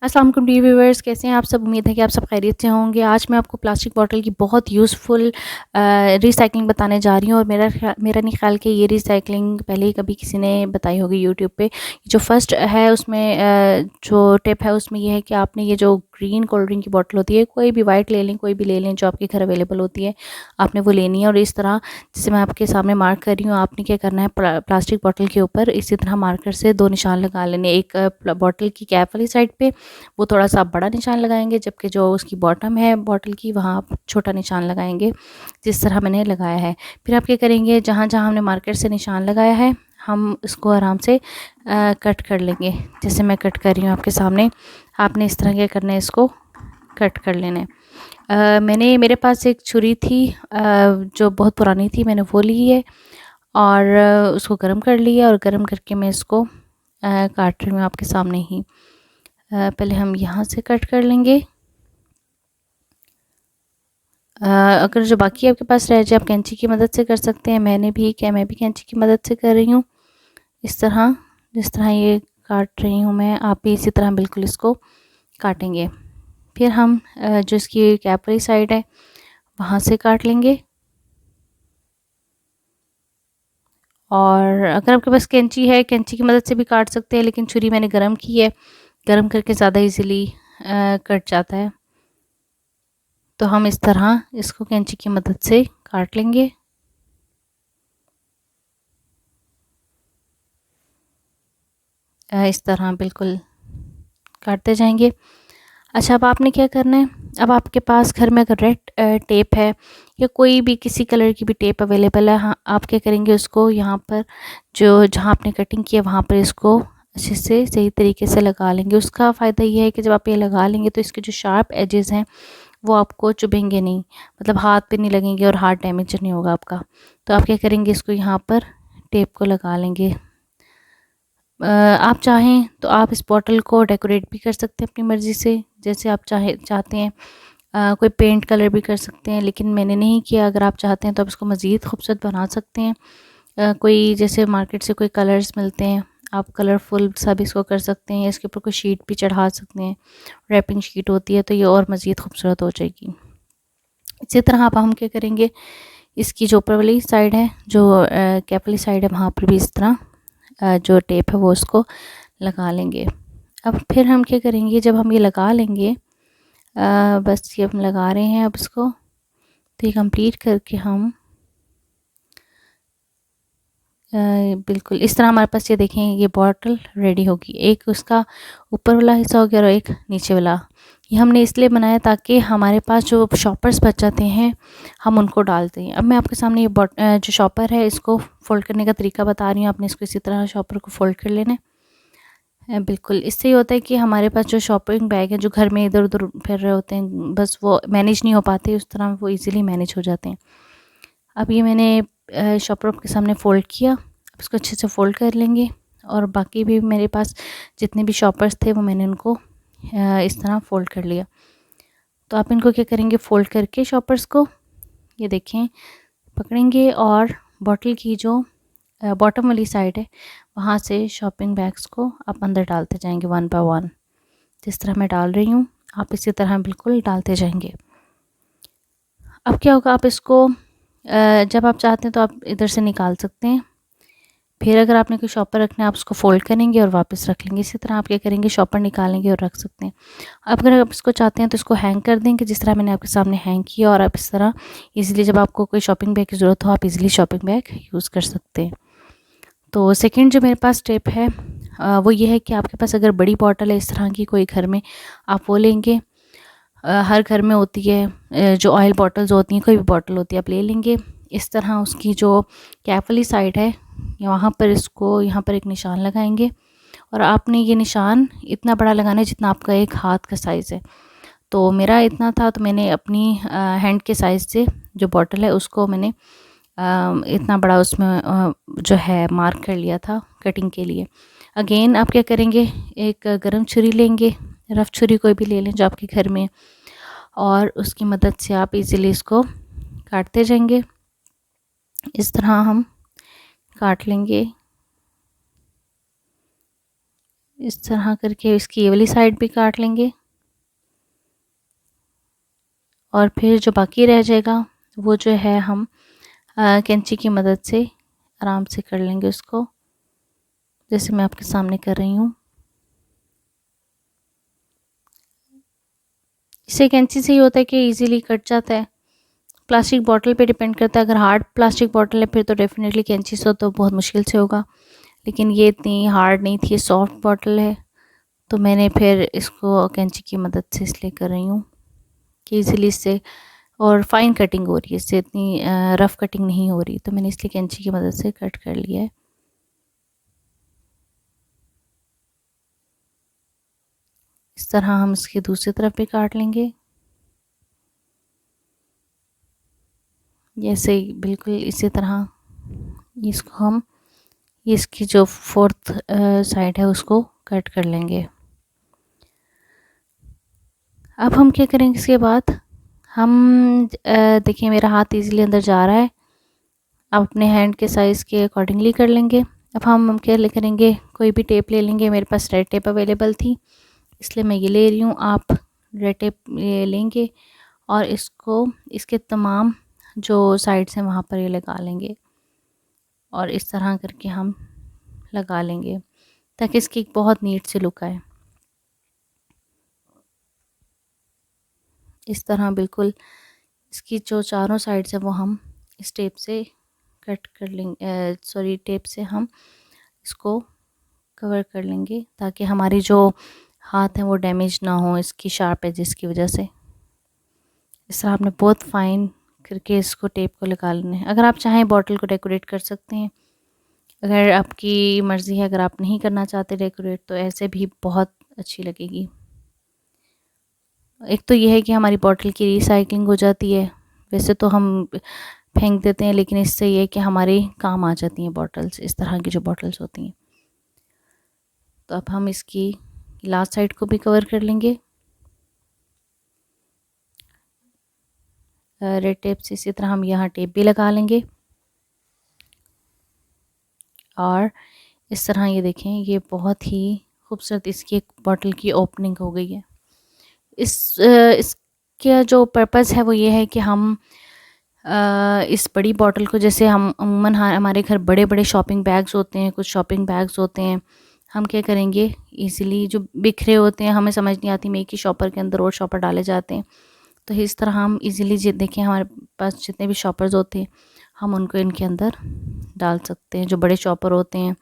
अस्सलाम वालेकुम D viewers, कैसे हैं आप सब। उम्मीद है कि आप सब खैरियत से होंगे। आज मैं आपको प्लास्टिक बॉटल की बहुत यूज़फुल रिसाइकलिंग बताने जा रही हूँ और मेरा नहीं ख्याल कि ये रिसाइकलिंग पहले ही कभी किसी ने बताई होगी यूट्यूब पे। जो फर्स्ट है उसमें जो टिप है उसमें ये है कि आपने ये जो ग्रीन कोल्ड ड्रिंक की बॉटल होती है, कोई भी वाइट ले लें, कोई भी ले लें जो आपके घर अवेलेबल होती है, आपने वो लेनी है। और इस तरह जैसे मैं आपके सामने मार्क कर रही हूँ, आपने क्या करना है, प्लास्टिक बॉटल के ऊपर इसी तरह मार्कर से 2 निशान लगा लेने। एक बॉटल की कैप वाली साइड पे वो थोड़ा सा आप बड़ा निशान लगाएंगे, जबकि जो उसकी बॉटम है बॉटल की वहाँ आप छोटा निशान लगाएंगे, जिस तरह मैंने लगाया है। फिर आप क्या करेंगे, जहाँ जहाँ हमने मार्कर से निशान लगाया है हम इसको आराम से कट कर लेंगे। जैसे मैं कट कर रही हूँ आपके सामने, आपने इस तरह क्या करना है, इसको कट कर लेना है। मेरे पास एक छुरी थी जो बहुत पुरानी थी, मैंने वो ली है और उसको गर्म कर लिया और गर्म करके मैं इसको काट रही हूँ आपके सामने ही। पहले हम यहाँ से कट कर लेंगे। अगर जो बाकी आपके पास रह जाए आप कैंची की मदद से कर सकते हैं। मैं भी कैंची की मदद से कर रही हूँ। इस तरह जिस तरह ये काट रही हूँ मैं, आप भी इसी तरह बिल्कुल इसको काटेंगे। फिर हम जो इसकी कैप वाली साइड है वहाँ से काट लेंगे। और अगर आपके पास कैंची है, कैंची की मदद से भी काट सकते हैं, लेकिन छुरी मैंने गरम की है, गरम करके ज़्यादा इजीली कट जाता है। तो हम इस तरह इसको कैंची की मदद से काट लेंगे। इस तरह बिल्कुल काटते जाएंगे। अच्छा, अब आपने क्या करना है, अब आपके पास घर में अगर रेड टेप है या कोई भी किसी कलर की भी टेप अवेलेबल है, हाँ, आप क्या करेंगे, उसको यहाँ पर जो जहाँ आपने कटिंग की है वहाँ पर इसको अच्छे से सही तरीके से लगा लेंगे। उसका फ़ायदा ये है कि जब आप ये लगा लेंगे तो इसके जो शार्प एजेस हैं वो आपको चुभेंगे नहीं, मतलब हाथ पे नहीं लगेंगे और हाथ डैमेज नहीं होगा आपका। तो आप क्या करेंगे, इसको यहाँ पर टेप को लगा लेंगे। आप चाहें तो आप इस बॉटल को डेकोरेट भी कर सकते हैं अपनी मर्ज़ी से, जैसे आप चाहते हैं। कोई पेंट कलर भी कर सकते हैं, लेकिन मैंने नहीं किया। अगर आप चाहते हैं तो आप इसको मज़ीद खूबसूरत बना सकते हैं। कोई जैसे मार्केट से कोई कलर्स मिलते हैं, आप कलरफुल सा भी इसको कर सकते हैं, या इसके ऊपर कोई शीट भी चढ़ा सकते हैं, रैपिंग शीट होती है, तो ये और मज़ीद खूबसूरत हो जाएगी। इसी तरह आप हम क्या करेंगे, इसकी जो ऊपर वाली साइड है, जो कैप वाली साइड है, वहाँ पर भी इस तरह जो टेप है वो उसको लगा लेंगे। अब फिर हम क्या करेंगे, जब हम ये लगा लेंगे, बस ये हम लगा रहे हैं अब इसको, तो ये कंप्लीट करके हम बिल्कुल इस तरह हमारे पास ये देखें ये बॉटल रेडी होगी। एक उसका ऊपर वाला हिस्सा हो गया और एक नीचे वाला। ये हमने इसलिए बनाया ताकि हमारे पास जो शॉपर्स बच जाते हैं हम उनको डालते हैं। अब मैं आपके सामने ये जो शॉपर है इसको फ़ोल्ड करने का तरीका बता रही हूँ। आपने इसको इसी तरह शॉपर को फ़ोल्ड कर लेना है। बिल्कुल इससे ये होता है कि हमारे पास जो शॉपिंग बैग है जो घर में इधर उधर फिर रहे होते हैं, बस वो मैनेज नहीं हो पाते, उस तरह वो ईज़िली मैनेज हो जाते हैं। अब ये मैंने शॉपर आपके सामने फ़ोल्ड किया। अब इसको अच्छे से फ़ोल्ड कर लेंगे। और बाकी भी मेरे पास जितने भी शॉपर्स थे वो मैंने उनको इस तरह फ़ोल्ड कर लिया। तो आप इनको क्या करेंगे, फ़ोल्ड करके शॉपर्स को ये देखें पकड़ेंगे और बॉटल की जो बॉटम वाली साइड है वहाँ से शॉपिंग बैग्स को आप अंदर डालते जाएंगे वन बाय वन। जिस तरह मैं डाल रही हूँ आप इसी तरह बिल्कुल डालते जाएंगे। अब क्या होगा, आप इसको जब आप चाहते हैं तो आप इधर से निकाल सकते हैं। फिर अगर आपने कोई शॉपर रखना है आप उसको फ़ोल्ड करेंगे और वापस रख लेंगे। इसी तरह आप क्या करेंगे, शॉपर निकालेंगे और रख सकते हैं। अब अगर आप इसको चाहते हैं तो इसको हैंग कर देंगे, जिस तरह मैंने आपके सामने हैंग किया, और आप इस तरह ईज़िली जब आपको कोई शॉपिंग बैग की ज़रूरत हो आप ईज़िली शॉपिंग बैग यूज़ कर सकते हैं। तो सेकंड जो मेरे पास टिप है वो ये है कि आपके पास अगर बड़ी बॉटल है इस तरह की कोई घर में, आप वो लेंगे। हर घर में होती है जो ऑयल बॉटल्स होती हैं, कोई भी बॉटल होती है आप ले लेंगे। इस तरह उसकी जो कैप वाली साइड है वहाँ पर इसको यहाँ पर एक निशान लगाएंगे, और आपने ये निशान इतना बड़ा लगाना है जितना आपका एक हाथ का साइज़ है। तो मेरा इतना था तो मैंने अपनी हैंड के साइज़ से जो बॉटल है उसको मैंने इतना बड़ा उसमें जो है मार्क कर लिया था कटिंग के लिए। अगेन आप क्या करेंगे, एक गरम छुरी लेंगे, रफ़ छुरी कोई भी ले लें जो आपके घर में, और उसकी मदद से आप इजीली इसको काटते जाएंगे। इस तरह हम काट लेंगे। इस तरह करके इसकी ये वाली साइड भी काट लेंगे और फिर जो बाकी रह जाएगा वो जो है हम कैंची की मदद से आराम से कर लेंगे उसको, जैसे मैं आपके सामने कर रही हूँ। इससे कैंची से ये होता है कि इजीली कट जाता है। प्लास्टिक बॉटल पे डिपेंड करता है, अगर हार्ड प्लास्टिक बॉटल है फिर तो डेफिनेटली कैंची से तो बहुत मुश्किल से होगा, लेकिन ये इतनी हार्ड नहीं थी, सॉफ्ट बॉटल है, तो मैंने फिर इसको कैंची की मदद से इसलिए कर रही हूँ कि इजीली इससे, और फाइन कटिंग हो रही है इससे, इतनी रफ़ कटिंग नहीं हो रही, तो मैंने इसलिए कैंची की मदद से कट कर लिया है। इस तरह हम इसकी दूसरी तरफ भी काट लेंगे, जैसे बिल्कुल इसी तरह इसको हम, इसकी जो फोर्थ साइड है उसको कट कर लेंगे। अब हम क्या करेंगे इसके बाद, हम देखिए मेरा हाथ इजीली अंदर जा रहा है, आप अपने हैंड के साइज़ के अकॉर्डिंगली कर लेंगे। अब हम क्या करेंगे, कोई भी टेप ले लेंगे, मेरे पास रेड टेप अवेलेबल थी इसलिए मैं ये ले रही हूँ, आप रेड टेप ये लेंगे और इसको इसके तमाम जो साइड्स हैं वहाँ पर ये लगा लेंगे और इस तरह करके हम लगा लेंगे ताकि इसकी एक बहुत नीट सी लुक आए। इस तरह बिल्कुल इसकी जो चारों साइड्स है वो हम इस टेप से कट कर लेंगे, सॉरी टेप से हम इसको कवर कर लेंगे ताकि हमारी जो हाथ है वो डैमेज ना हो इसकी शार्प एजेस की वजह से। इस तरह आपने बहुत फाइन करके इसको टेप को लगा लेना है। अगर आप चाहें बॉटल को डेकोरेट कर सकते हैं, अगर आपकी मर्ज़ी है, अगर आप नहीं करना चाहते डेकोरेट तो ऐसे भी बहुत अच्छी लगेगी। एक तो ये है कि हमारी बॉटल की रिसाइकलिंग हो जाती है, वैसे तो हम फेंक देते हैं, लेकिन इससे ये है कि हमारे काम आ जाती हैं बॉटल्स, इस तरह की जो बॉटल्स होती हैं। तो अब हम इसकी लास्ट साइड को भी कवर कर लेंगे रेड टेप से। इसी तरह हम यहाँ टेप भी लगा लेंगे और इस तरह ये देखें, ये बहुत ही खूबसूरत इसकी एक बॉटल की ओपनिंग हो गई है। इसका जो पर्पज़ है वो ये है कि हम इस बड़ी बॉटल को, जैसे हम अमूमन हमारे घर बड़े बड़े शॉपिंग बैग्स होते हैं, कुछ शॉपिंग बैग्स होते हैं, हम क्या करेंगे इजीली जो बिखरे होते हैं, हमें समझ नहीं आती में एक ही शॉपर के अंदर और शॉपर डाले जाते हैं, तो इस तरह हम इजीली देखें हमारे पास जितने भी शॉपर्स होते हैं हम उनको इनके अंदर डाल सकते हैं। जो बड़े शॉपर होते हैं,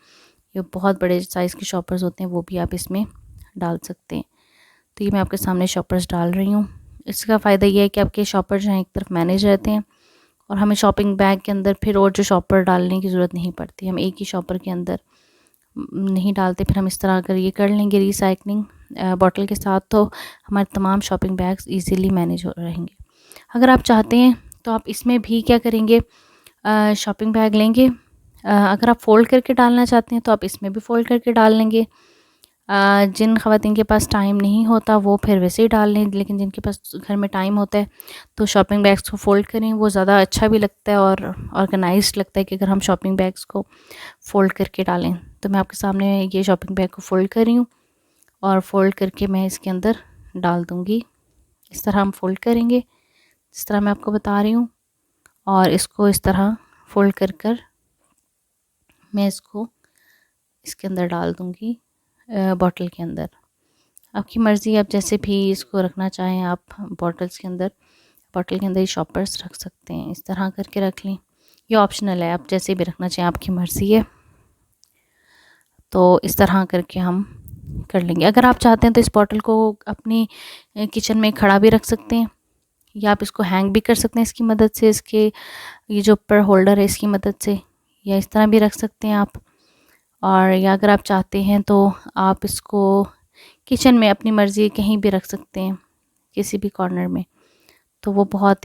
ये बहुत बड़े साइज़ के शॉपर्स होते हैं, वो भी आप इसमें डाल सकते हैं। तो ये मैं आपके सामने शॉपर्स डाल रही हूँ। इसका फ़ायदा ये है कि आपके शॉपर जो हैं एक तरफ मैनेज रहते हैं और हमें शॉपिंग बैग के अंदर फिर और जो शॉपर डालने की ज़रूरत नहीं पड़ती, हम एक ही शॉपर के अंदर नहीं डालते। फिर हम इस तरह अगर ये कर लेंगे रिसाइकलिंग बॉटल के साथ, तो हमारे तमाम शॉपिंग बैग्स इजीली मैनेज हो रहेंगे। अगर आप चाहते हैं तो आप इसमें भी क्या करेंगे, शॉपिंग बैग लेंगे, अगर आप फ़ोल्ड करके डालना चाहते हैं तो आप इसमें भी फ़ोल्ड करके डाल लेंगे। जिन ख़वातीन के पास टाइम नहीं होता वो फिर वैसे ही डाल लें, लेकिन जिनके पास घर में टाइम होता है तो शॉपिंग बैग्स को फ़ोल्ड करें, वो ज़्यादा अच्छा भी लगता है और ऑर्गेनाइज्ड लगता है कि अगर हम शॉपिंग बैग्स को फ़ोल्ड करके डालें। तो मैं आपके सामने ये शॉपिंग बैग को फ़ोल्ड कर रही हूँ और फ़ोल्ड करके मैं इसके अंदर डाल दूँगी। इस तरह हम फ़ोल्ड करेंगे जिस तरह मैं आपको बता रही हूँ, और इसको इस तरह फ़ोल्ड कर मैं इसको इसके अंदर डाल दूँगी बॉटल के अंदर। आपकी मर्ज़ी, आप जैसे भी इसको रखना चाहें आप बॉटल्स के अंदर, बॉटल के अंदर ही शॉपर्स रख सकते हैं, इस तरह करके रख लें। ये ऑप्शनल है, आप जैसे भी रखना चाहें, आपकी मर्ज़ी है। तो इस तरह करके हम कर लेंगे। अगर आप चाहते हैं तो इस बॉटल को अपनी किचन में खड़ा भी रख सकते हैं या आप इसको हैंग भी कर सकते हैं इसकी मदद से, इसके ये जो ऊपर होल्डर है इसकी मदद से, या इस तरह भी रख सकते हैं आप। और या अगर आप चाहते हैं तो आप इसको किचन में अपनी मर्ज़ी कहीं भी रख सकते हैं, किसी भी कॉर्नर में, तो वो बहुत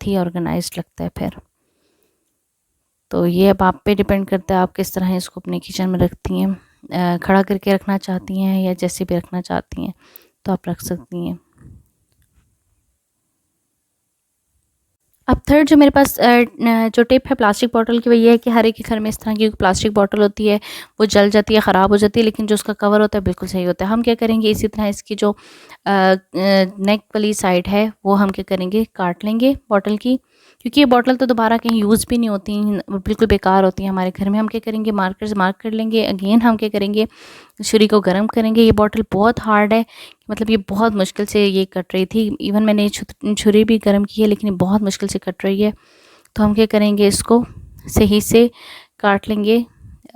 ही ऑर्गेनाइज्ड लगता है फिर। तो ये अब आप पे डिपेंड करता है आप किस तरह इसको अपने किचन में रखती हैं, खड़ा करके रखना चाहती हैं या जैसे भी रखना चाहती हैं तो आप रख सकती हैं। अब थर्ड जो मेरे पास जो टिप है प्लास्टिक बॉटल की, वो ये है कि हर एक के घर में इस तरह की प्लास्टिक बॉटल होती है, वो जल जाती है, ख़राब हो जाती है, लेकिन जो उसका कवर होता है बिल्कुल सही होता है। हम क्या करेंगे, इसी तरह इसकी जो नेक वाली साइड है वो हम क्या करेंगे, काट लेंगे बॉटल की, क्योंकि ये बॉटल तो दोबारा कहीं यूज़ भी नहीं होती, बिल्कुल बेकार होती है हमारे घर में। हम क्या करेंगे, मार्कर से मार्क कर लेंगे। अगेन हम क्या करेंगे, छुरी को गर्म करेंगे। ये बॉटल बहुत हार्ड है, मतलब ये बहुत मुश्किल से ये कट रही थी। इवन मैंने ये छुरी भी गर्म की है, लेकिन ये बहुत मुश्किल से कट रही है। तो हम क्या करेंगे, इसको सही से काट लेंगे।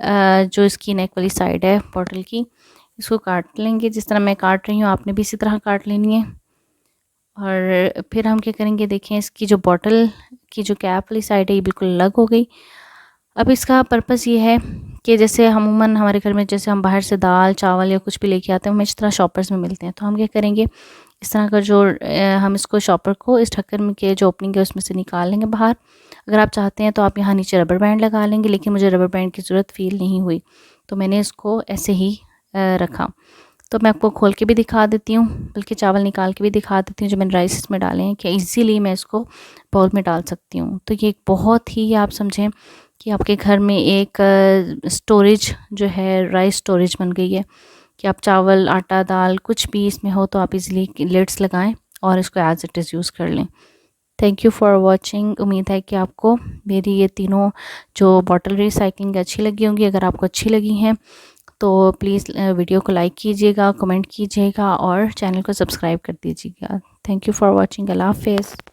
जो इसकी नेक वाली साइड है बॉटल की, इसको काट लेंगे। जिस तरह मैं काट रही हूँ आपने भी इसी तरह काट लेनी है। और फिर हम क्या करेंगे, देखें इसकी जो बॉटल की जो कैप वाली साइड है ये बिल्कुल अलग हो गई। अब इसका पर्पस ये है कि जैसे अमूमन हमारे घर में जैसे हम बाहर से दाल चावल या कुछ भी लेके आते हैं, हमें इस तरह शॉपर्स में मिलते हैं। तो हम क्या करेंगे, इस तरह का जो हम इसको शॉपर को इस ढक्कन में के जो ओपनिंग है उसमें से निकाल लेंगे बाहर। अगर आप चाहते हैं तो आप यहाँ नीचे रबर बैंड लगा लेंगे, लेकिन मुझे रबर बैंड की ज़रूरत फ़ील नहीं हुई, तो मैंने इसको ऐसे ही रखा। तो मैं आपको खोल के भी दिखा देती हूँ, बल्कि चावल निकाल के भी दिखा देती हूँ जो मैंने राइस इसमें डाले हैं, कि इजीली मैं इसको बाउल में डाल सकती हूँ। तो ये बहुत ही आप समझें कि आपके घर में एक स्टोरेज जो है, राइस स्टोरेज बन गई है, कि आप चावल आटा दाल कुछ भी इसमें हो तो आप इजीली लिड्स लगाएं और इसको एज इट इज़ यूज़ कर लें। Thank you for watching. उम्मीद है कि आपको मेरी ये तीनों जो बॉटल रिसाइकलिंग अच्छी लगी होंगी। अगर आपको अच्छी लगी हैं तो प्लीज़ वीडियो को लाइक कीजिएगा, कमेंट कीजिएगा और चैनल को सब्सक्राइब कर दीजिएगा। Thank you for watching. अल्लाह हाफ़िज़।